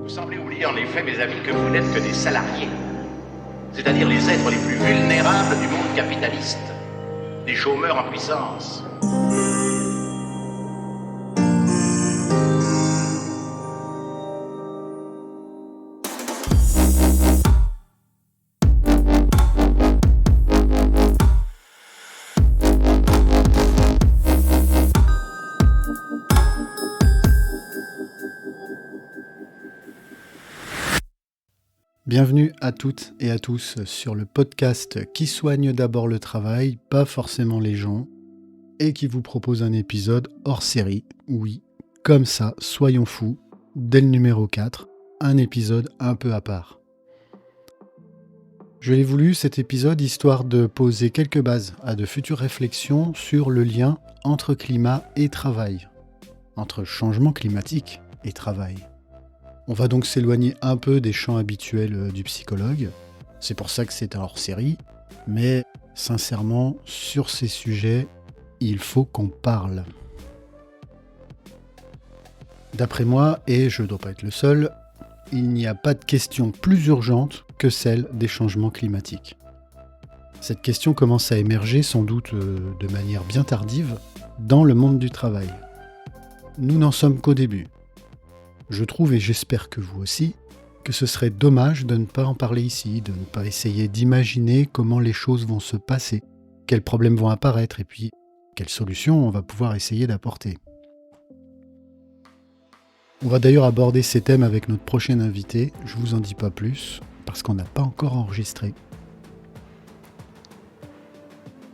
Vous semblez oublier en effet, mes amis, que vous n'êtes que des salariés, c'est-à-dire les êtres les plus vulnérables du monde capitaliste, des chômeurs en puissance. Bienvenue à toutes et à tous sur le podcast qui soigne d'abord le travail, pas forcément les gens, et qui vous propose un épisode hors série. Oui, comme ça, soyons fous, dès le numéro 4, un épisode un peu à part. Je l'ai voulu cet épisode histoire de poser quelques bases à de futures réflexions sur le lien entre climat et travail, entre changement climatique et travail. On va donc s'éloigner un peu des champs habituels du psychologue. C'est pour ça que c'est un hors-série. Mais sincèrement, sur ces sujets, il faut qu'on parle. D'après moi, et je ne dois pas être le seul, il n'y a pas de question plus urgente que celle des changements climatiques. Cette question commence à émerger sans doute de manière bien tardive dans le monde du travail. Nous n'en sommes qu'au début. Je trouve, et j'espère que vous aussi, que ce serait dommage de ne pas en parler ici, de ne pas essayer d'imaginer comment les choses vont se passer, quels problèmes vont apparaître et puis quelles solutions on va pouvoir essayer d'apporter. On va d'ailleurs aborder ces thèmes avec notre prochain invité, je vous en dis pas plus, parce qu'on n'a pas encore enregistré.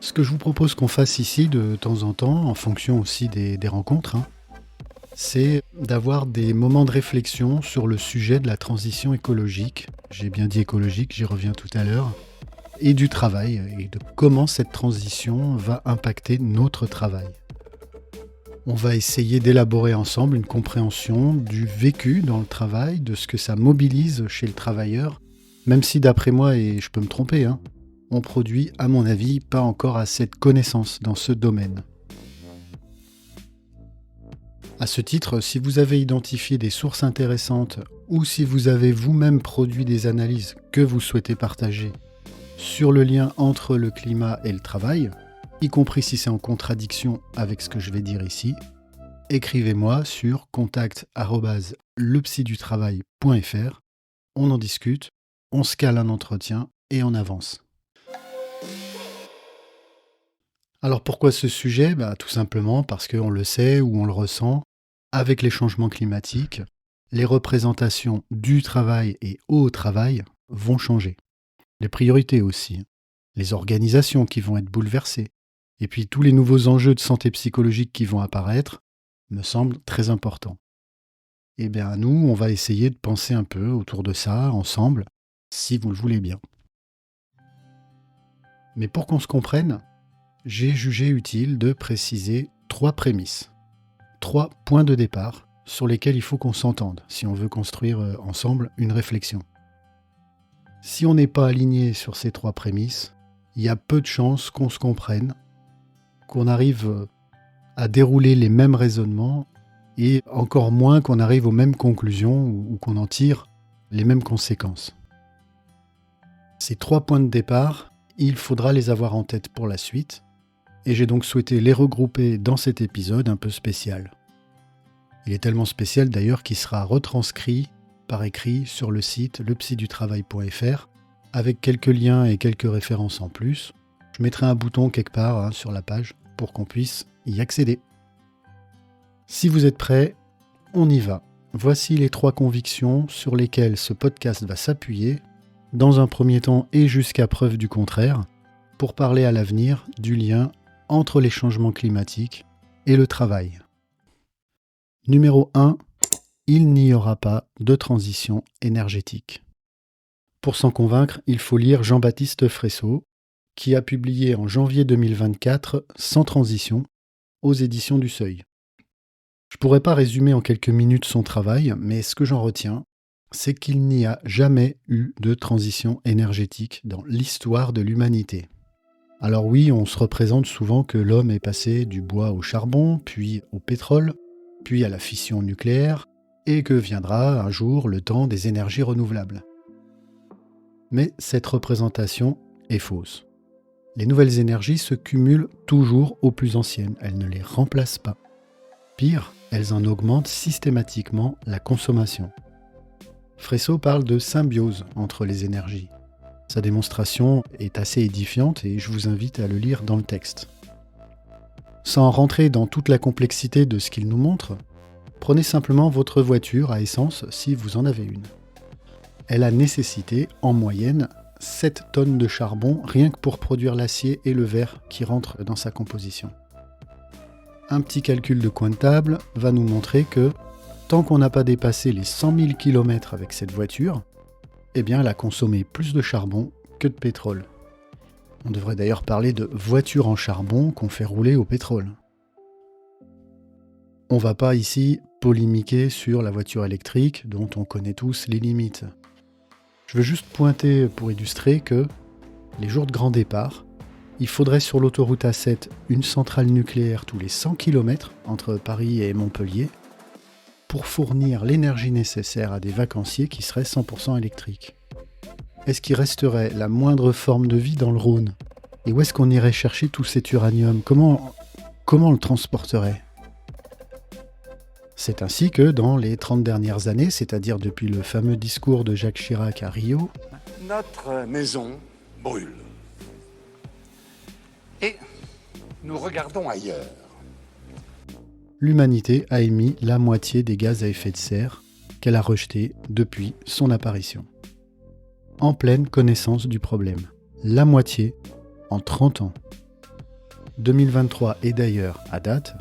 Ce que je vous propose qu'on fasse ici de temps en temps, en fonction aussi des rencontres, c'est d'avoir des moments de réflexion sur le sujet de la transition écologique, j'ai bien dit écologique, j'y reviens tout à l'heure, et du travail, et de comment cette transition va impacter notre travail. On va essayer d'élaborer ensemble une compréhension du vécu dans le travail, de ce que ça mobilise chez le travailleur, même si d'après moi, et je peux me tromper, on produit, à mon avis, pas encore assez de connaissances dans ce domaine. À ce titre, si vous avez identifié des sources intéressantes ou si vous avez vous-même produit des analyses que vous souhaitez partager sur le lien entre le climat et le travail, y compris si c'est en contradiction avec ce que je vais dire ici, écrivez-moi sur contact@lepsydutravail.fr. On en discute, on se cale un entretien et on avance. Alors pourquoi ce sujet ? Tout simplement parce qu'on le sait ou on le ressent. Avec les changements climatiques, les représentations du travail et au travail vont changer. Les priorités aussi, les organisations qui vont être bouleversées, et puis tous les nouveaux enjeux de santé psychologique qui vont apparaître, me semblent très importants. Et bien nous, on va essayer de penser un peu autour de ça, ensemble, si vous le voulez bien. Mais pour qu'on se comprenne, j'ai jugé utile de préciser 3 prémices. 3 points de départ sur lesquels il faut qu'on s'entende si on veut construire ensemble une réflexion. Si on n'est pas aligné sur ces 3 prémices, il y a peu de chances qu'on se comprenne, qu'on arrive à dérouler les mêmes raisonnements et encore moins qu'on arrive aux mêmes conclusions ou qu'on en tire les mêmes conséquences. Ces 3 points de départ, il faudra les avoir en tête pour la suite. Et j'ai donc souhaité les regrouper dans cet épisode un peu spécial. Il est tellement spécial d'ailleurs qu'il sera retranscrit par écrit sur le site lepsydutravail.fr avec quelques liens et quelques références en plus. Je mettrai un bouton quelque part sur la page pour qu'on puisse y accéder. Si vous êtes prêts, on y va. Voici les 3 convictions sur lesquelles ce podcast va s'appuyer, dans un premier temps et jusqu'à preuve du contraire, pour parler à l'avenir du lien entre les changements climatiques et le travail. Numéro 1, il n'y aura pas de transition énergétique. Pour s'en convaincre, il faut lire Jean-Baptiste Fresso, qui a publié en janvier 2024 « Sans transition » aux éditions du Seuil. Je ne pourrais pas résumer en quelques minutes son travail, mais ce que j'en retiens, c'est qu'il n'y a jamais eu de transition énergétique dans l'histoire de l'humanité. Alors oui, on se représente souvent que l'homme est passé du bois au charbon, puis au pétrole, puis à la fission nucléaire, et que viendra un jour le temps des énergies renouvelables. Mais cette représentation est fausse. Les nouvelles énergies se cumulent toujours aux plus anciennes, elles ne les remplacent pas. Pire, elles en augmentent systématiquement la consommation. Fresso parle de symbiose entre les énergies. Sa démonstration est assez édifiante et je vous invite à le lire dans le texte. Sans rentrer dans toute la complexité de ce qu'il nous montre, prenez simplement votre voiture à essence si vous en avez une. Elle a nécessité, en moyenne, 7 tonnes de charbon rien que pour produire l'acier et le verre qui rentrent dans sa composition. Un petit calcul de coin de table va nous montrer que tant qu'on n'a pas dépassé les 100 000 km avec cette voiture, eh bien elle a consommé plus de charbon que de pétrole. On devrait d'ailleurs parler de voiture en charbon qu'on fait rouler au pétrole. On ne va pas ici polémiquer sur la voiture électrique dont on connaît tous les limites. Je veux juste pointer pour illustrer que les jours de grand départ, il faudrait sur l'autoroute A7 une centrale nucléaire tous les 100 km entre Paris et Montpellier pour fournir l'énergie nécessaire à des vacanciers qui seraient 100% électriques. Est-ce qu'il resterait la moindre forme de vie dans le Rhône? Et où est-ce qu'on irait chercher tout cet uranium? Comment on le transporterait? C'est ainsi que dans les 30 dernières années, c'est-à-dire depuis le fameux discours de Jacques Chirac à Rio, notre maison brûle. Et nous regardons ailleurs. l'humanité a émis la moitié des gaz à effet de serre qu'elle a rejetés depuis son apparition. En pleine connaissance du problème. La moitié en 30 ans. 2023 est d'ailleurs, à date,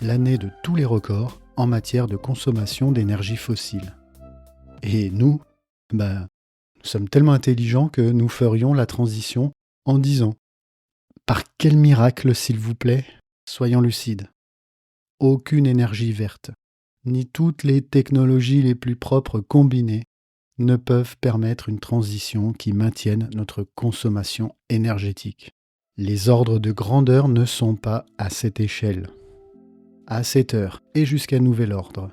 l'année de tous les records en matière de consommation d'énergie fossile. Et nous sommes tellement intelligents que nous ferions la transition en 10 ans. Par quel miracle, s'il vous plaît, soyons lucides. Aucune énergie verte, ni toutes les technologies les plus propres combinées ne peuvent permettre une transition qui maintienne notre consommation énergétique. Les ordres de grandeur ne sont pas à cette échelle. À cette heure et jusqu'à nouvel ordre,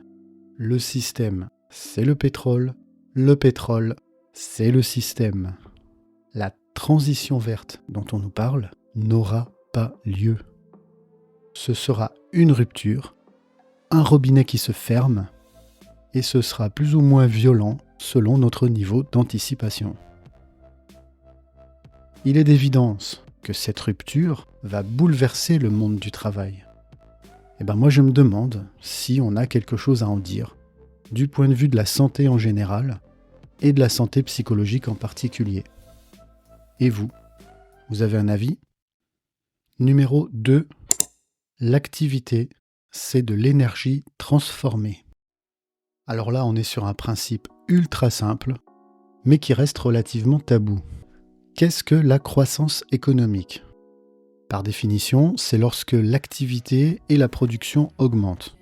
le système, c'est le pétrole, c'est le système. La transition verte dont on nous parle n'aura pas lieu. Ce sera une rupture, un robinet qui se ferme, et ce sera plus ou moins violent selon notre niveau d'anticipation. Il est d'évidence que cette rupture va bouleverser le monde du travail. Et moi je me demande si on a quelque chose à en dire, du point de vue de la santé en général et de la santé psychologique en particulier. Et vous avez un avis? Numéro 2. L'activité, c'est de l'énergie transformée. Alors là, on est sur un principe ultra simple, mais qui reste relativement tabou. Qu'est-ce que la croissance économique? Par définition, c'est lorsque l'activité et la production augmentent.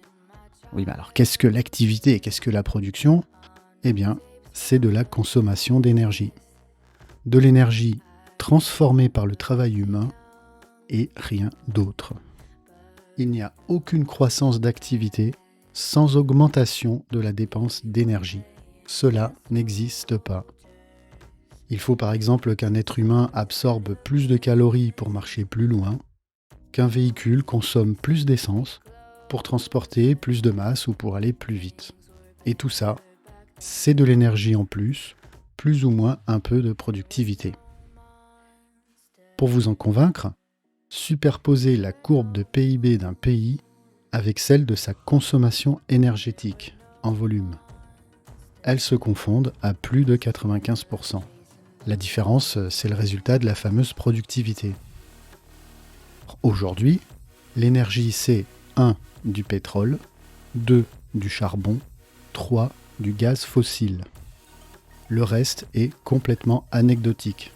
Oui, mais alors qu'est-ce que l'activité et qu'est-ce que la production? Eh bien, c'est de la consommation d'énergie. De l'énergie transformée par le travail humain et rien d'autre. Il n'y a aucune croissance d'activité sans augmentation de la dépense d'énergie. Cela n'existe pas. Il faut par exemple qu'un être humain absorbe plus de calories pour marcher plus loin, qu'un véhicule consomme plus d'essence pour transporter plus de masse ou pour aller plus vite. Et tout ça, c'est de l'énergie en plus ou moins un peu de productivité. Pour vous en convaincre, superposez la courbe de PIB d'un pays avec celle de sa consommation énergétique en volume. Elles se confondent à plus de 95%. La différence, c'est le résultat de la fameuse productivité. Aujourd'hui, l'énergie, c'est 1. Du pétrole, 2. Du charbon, 3. Du gaz fossile. Le reste est complètement anecdotique.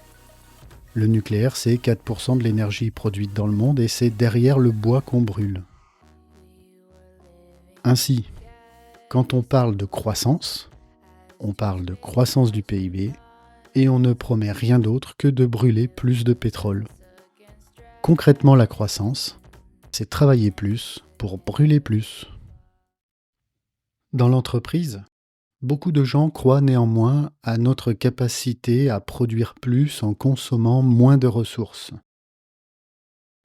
Le nucléaire, c'est 4% de l'énergie produite dans le monde et c'est derrière le bois qu'on brûle. Ainsi, quand on parle de croissance, on parle de croissance du PIB et on ne promet rien d'autre que de brûler plus de pétrole. Concrètement, la croissance, c'est travailler plus pour brûler plus. Dans l'entreprise, beaucoup de gens croient néanmoins à notre capacité à produire plus en consommant moins de ressources.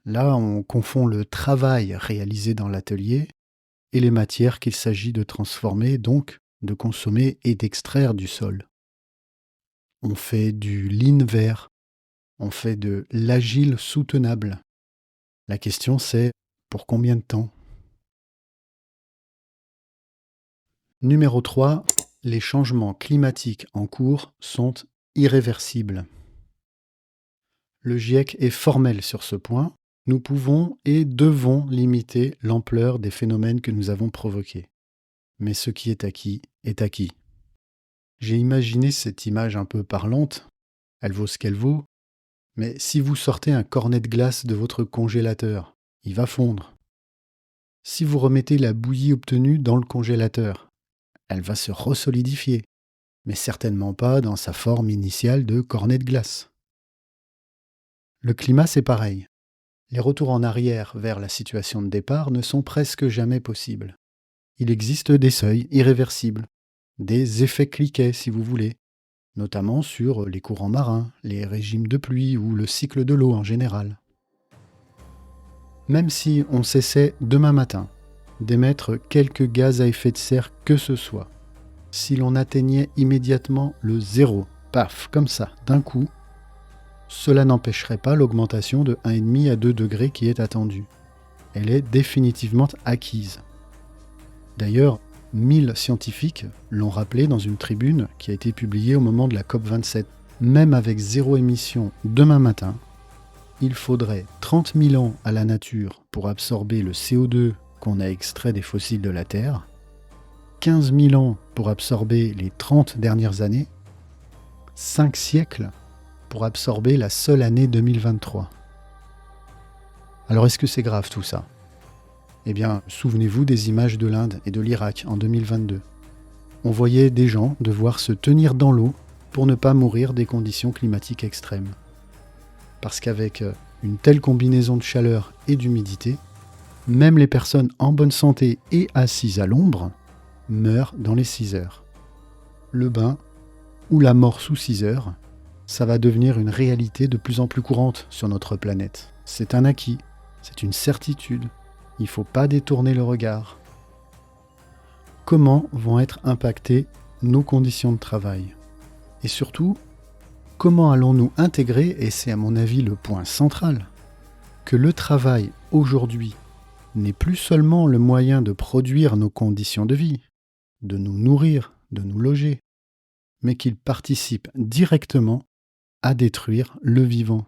Là, on confond le travail réalisé dans l'atelier et les matières qu'il s'agit de transformer, donc de consommer et d'extraire du sol. On fait du lean vert, on fait de l'agile soutenable. La question c'est pour combien de temps ? Numéro 3, les changements climatiques en cours sont irréversibles. Le GIEC est formel sur ce point. Nous pouvons et devons limiter l'ampleur des phénomènes que nous avons provoqués. Mais ce qui est acquis est acquis. J'ai imaginé cette image un peu parlante, elle vaut ce qu'elle vaut, mais si vous sortez un cornet de glace de votre congélateur, il va fondre. Si vous remettez la bouillie obtenue dans le congélateur, elle va se resolidifier, mais certainement pas dans sa forme initiale de cornet de glace. Le climat, c'est pareil. Les retours en arrière vers la situation de départ ne sont presque jamais possibles. Il existe des seuils irréversibles, des effets cliquets si vous voulez, notamment sur les courants marins, les régimes de pluie ou le cycle de l'eau en général. Même si on cessait demain matin d'émettre quelques gaz à effet de serre que ce soit, si l'on atteignait immédiatement le zéro, paf, comme ça, d'un coup, cela n'empêcherait pas l'augmentation de 1,5 à 2 degrés qui est attendue. Elle est définitivement acquise. D'ailleurs, 1000 scientifiques l'ont rappelé dans une tribune qui a été publiée au moment de la COP27. Même avec zéro émission demain matin, il faudrait 30 000 ans à la nature pour absorber le CO2 qu'on a extrait des fossiles de la Terre, 15 000 ans pour absorber les 30 dernières années, 5 siècles pour absorber la seule année 2023. Alors est-ce que c'est grave tout ça ? Eh bien, souvenez-vous des images de l'Inde et de l'Irak en 2022. On voyait des gens devoir se tenir dans l'eau pour ne pas mourir des conditions climatiques extrêmes. Parce qu'avec une telle combinaison de chaleur et d'humidité, même les personnes en bonne santé et assises à l'ombre meurent dans les 6 heures. Le bain ou la mort sous 6 heures, ça va devenir une réalité de plus en plus courante sur notre planète. C'est un acquis, c'est une certitude. Il ne faut pas détourner le regard. Comment vont être impactées nos conditions de travail ? Et surtout, comment allons-nous intégrer, et c'est à mon avis le point central, que le travail aujourd'hui n'est plus seulement le moyen de produire nos conditions de vie, de nous nourrir, de nous loger, mais qu'il participe directement à détruire le vivant.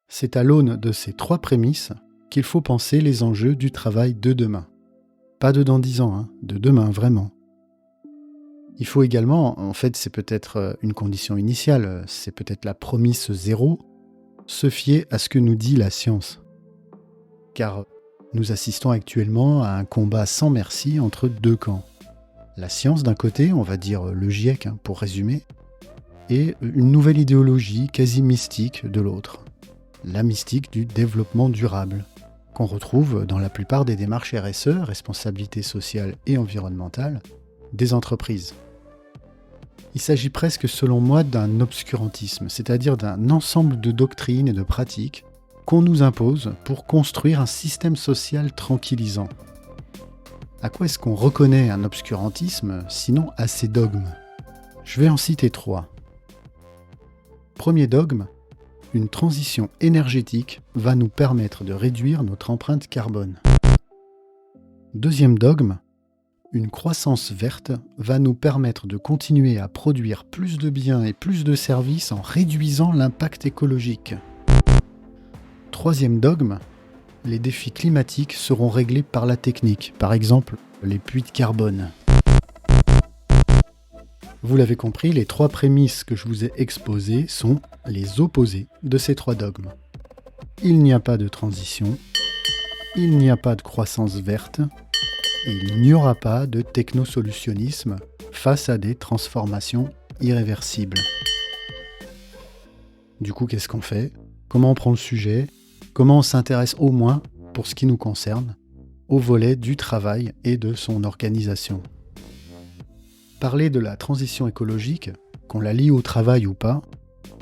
C'est à l'aune de ces 3 prémices qu'il faut penser les enjeux du travail de demain. Pas de dans 10 ans, de demain vraiment. Il faut également, en fait c'est peut-être une condition initiale, c'est peut-être la prémisse 0, se fier à ce que nous dit la science. Car nous assistons actuellement à un combat sans merci entre 2 camps. La science d'un côté, on va dire le GIEC pour résumer, et une nouvelle idéologie quasi mystique de l'autre. La mystique du développement durable, qu'on retrouve dans la plupart des démarches RSE, responsabilité sociale et environnementale, des entreprises. Il s'agit presque, selon moi, d'un obscurantisme, c'est-à-dire d'un ensemble de doctrines et de pratiques qu'on nous impose pour construire un système social tranquillisant. À quoi est-ce qu'on reconnaît un obscurantisme, sinon à ces dogmes ? Je vais en citer 3. Premier dogme, une transition énergétique va nous permettre de réduire notre empreinte carbone. Deuxième dogme, une croissance verte va nous permettre de continuer à produire plus de biens et plus de services en réduisant l'impact écologique. Troisième dogme, les défis climatiques seront réglés par la technique, par exemple les puits de carbone. Vous l'avez compris, les 3 prémices que je vous ai exposées sont les opposés de ces 3 dogmes. Il n'y a pas de transition, il n'y a pas de croissance verte, et il n'y aura pas de technosolutionnisme face à des transformations irréversibles. Du coup, qu'est-ce qu'on fait ? Comment on prend le sujet ? Comment on s'intéresse au moins, pour ce qui nous concerne, au volet du travail et de son organisation. Parler de la transition écologique, qu'on la lie au travail ou pas,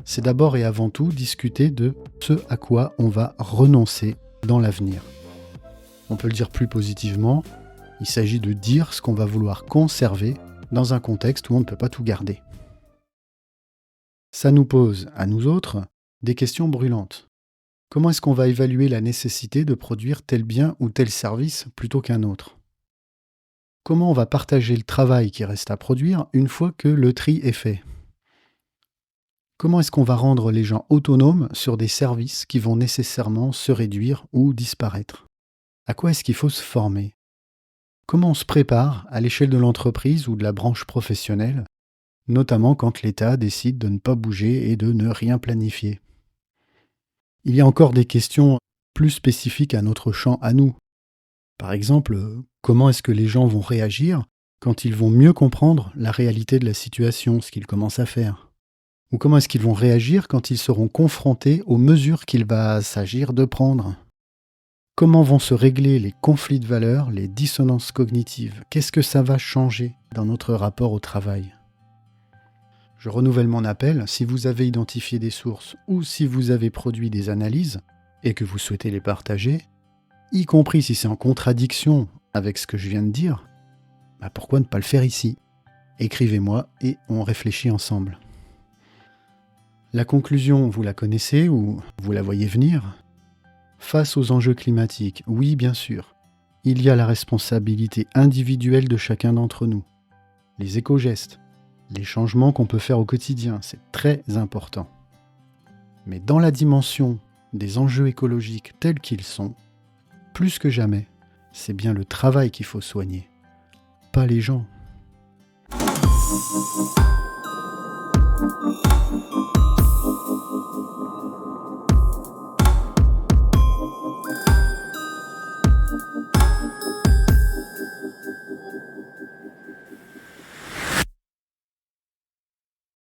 c'est d'abord et avant tout discuter de ce à quoi on va renoncer dans l'avenir. On peut le dire plus positivement, il s'agit de dire ce qu'on va vouloir conserver dans un contexte où on ne peut pas tout garder. Ça nous pose, à nous autres, des questions brûlantes. Comment est-ce qu'on va évaluer la nécessité de produire tel bien ou tel service plutôt qu'un autre ? Comment on va partager le travail qui reste à produire une fois que le tri est fait ? Comment est-ce qu'on va rendre les gens autonomes sur des services qui vont nécessairement se réduire ou disparaître ? À quoi est-ce qu'il faut se former ? Comment on se prépare à l'échelle de l'entreprise ou de la branche professionnelle, notamment quand l'État décide de ne pas bouger et de ne rien planifier ? Il y a encore des questions plus spécifiques à notre champ à nous. Par exemple, comment est-ce que les gens vont réagir quand ils vont mieux comprendre la réalité de la situation, ce qu'ils commencent à faire ? Ou comment est-ce qu'ils vont réagir quand ils seront confrontés aux mesures qu'il va s'agir de prendre ? Comment vont se régler les conflits de valeurs, les dissonances cognitives ? Qu'est-ce que ça va changer dans notre rapport au travail ? Je renouvelle mon appel, si vous avez identifié des sources ou si vous avez produit des analyses et que vous souhaitez les partager, y compris si c'est en contradiction avec ce que je viens de dire, pourquoi ne pas le faire ici ? Écrivez-moi et on réfléchit ensemble. La conclusion, vous la connaissez ou vous la voyez venir ? Face aux enjeux climatiques, oui bien sûr, il y a la responsabilité individuelle de chacun d'entre nous. Les éco-gestes, les changements qu'on peut faire au quotidien, c'est très important. Mais dans la dimension des enjeux écologiques tels qu'ils sont, plus que jamais, c'est bien le travail qu'il faut soigner, pas les gens.